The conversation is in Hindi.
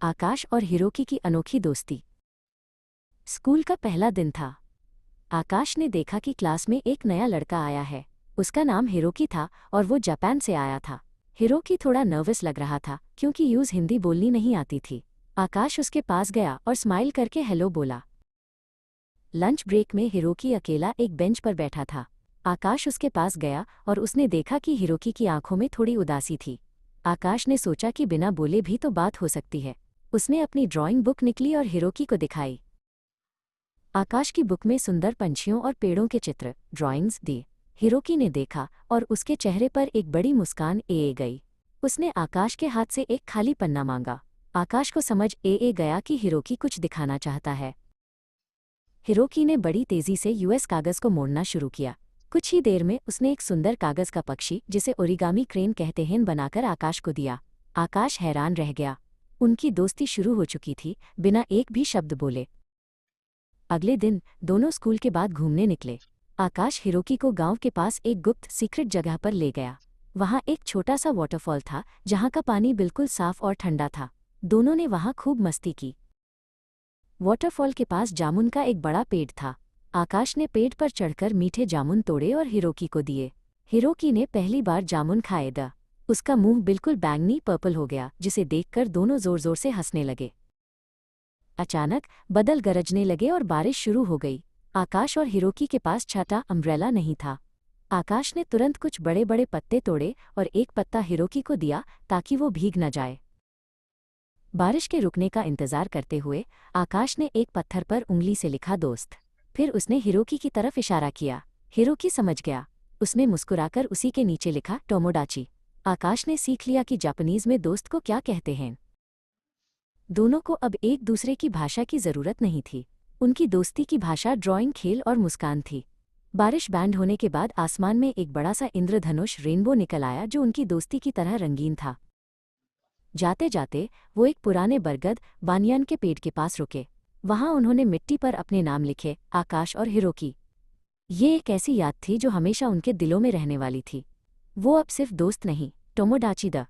आकाश और हिरोकी की अनोखी दोस्ती। स्कूल का पहला दिन था। आकाश ने देखा कि क्लास में एक नया लड़का आया है। उसका नाम हिरोकी था और वो जापान से आया था। हिरोकी थोड़ा नर्वस लग रहा था क्योंकि हिंदी बोलनी नहीं आती थी। आकाश उसके पास गया और स्माइल करके हेलो बोला। लंच ब्रेक में हिरोकी अकेला एक बेंच पर बैठा था। आकाश उसके पास गया और उसने देखा कि हिरोकी की आंखों में थोड़ी उदासी थी। आकाश ने सोचा कि बिना बोले भी तो बात हो सकती है। उसने अपनी ड्राइंग बुक निकली और हिरोकी को दिखाई। आकाश की बुक में सुंदर पंछियों और पेड़ों के चित्र ड्राइंग्स दिए। हिरोकी ने देखा और उसके चेहरे पर एक बड़ी मुस्कान ए गई। उसने आकाश के हाथ से एक खाली पन्ना मांगा। आकाश को समझ गया कि हिरोकी कुछ दिखाना चाहता है। हिरोकी ने बड़ी तेजी से यूएस कागज को मोड़ना शुरू किया। कुछ ही देर में उसने एक सुंदर कागज का पक्षी जिसे ओरिगामी क्रेन कहते हैं बनाकर आकाश को दिया। आकाश हैरान रह गया। उनकी दोस्ती शुरू हो चुकी थी, बिना एक भी शब्द बोले। अगले दिन दोनों स्कूल के बाद घूमने निकले। आकाश हिरोकी को गांव के पास एक गुप्त सीक्रेट जगह पर ले गया। वहां एक छोटा सा वाटरफॉल था जहां का पानी बिल्कुल साफ और ठंडा था। दोनों ने वहां खूब मस्ती की। वाटरफॉल के पास जामुन का एक बड़ा पेड़ था। आकाश ने पेड़ पर चढ़कर मीठे जामुन तोड़े और हिरोकी को दिए। हिरोकी ने पहली बार जामुन खाए द उसका मुंह बिल्कुल बैंगनी पर्पल हो गया, जिसे देखकर दोनों जोर जोर से हंसने लगे। अचानक बादल गरजने लगे और बारिश शुरू हो गई। आकाश और हिरोकी के पास छाता अम्ब्रेला नहीं था। आकाश ने तुरंत कुछ बड़े बड़े पत्ते तोड़े और एक पत्ता हिरोकी को दिया ताकि वो भीग न जाए। बारिश के रुकने का इंतजार करते हुए आकाश ने एक पत्थर पर उंगली से लिखा दोस्त। फिर उसने हिरोकी की तरफ इशारा किया। हिरोकी समझ गया। उसने मुस्कुराकर उसी के नीचे लिखा टोमोडाची। आकाश ने सीख लिया कि जापानीज में दोस्त को क्या कहते हैं। दोनों को अब एक दूसरे की भाषा की जरूरत नहीं थी। उनकी दोस्ती की भाषा ड्राइंग, खेल और मुस्कान थी। बारिश बैंड होने के बाद आसमान में एक बड़ा सा इंद्रधनुष रेनबो निकल आया जो उनकी दोस्ती की तरह रंगीन था। जाते जाते वो एक पुराने बरगद बानियान के पेड़ के पास रुके। वहां उन्होंने मिट्टी पर अपने नाम लिखे, आकाश और हिरोकी। ये एक ऐसी याद थी जो हमेशा उनके दिलों में रहने वाली थी। वो अब सिर्फ दोस्त नहीं, टोमोडाची द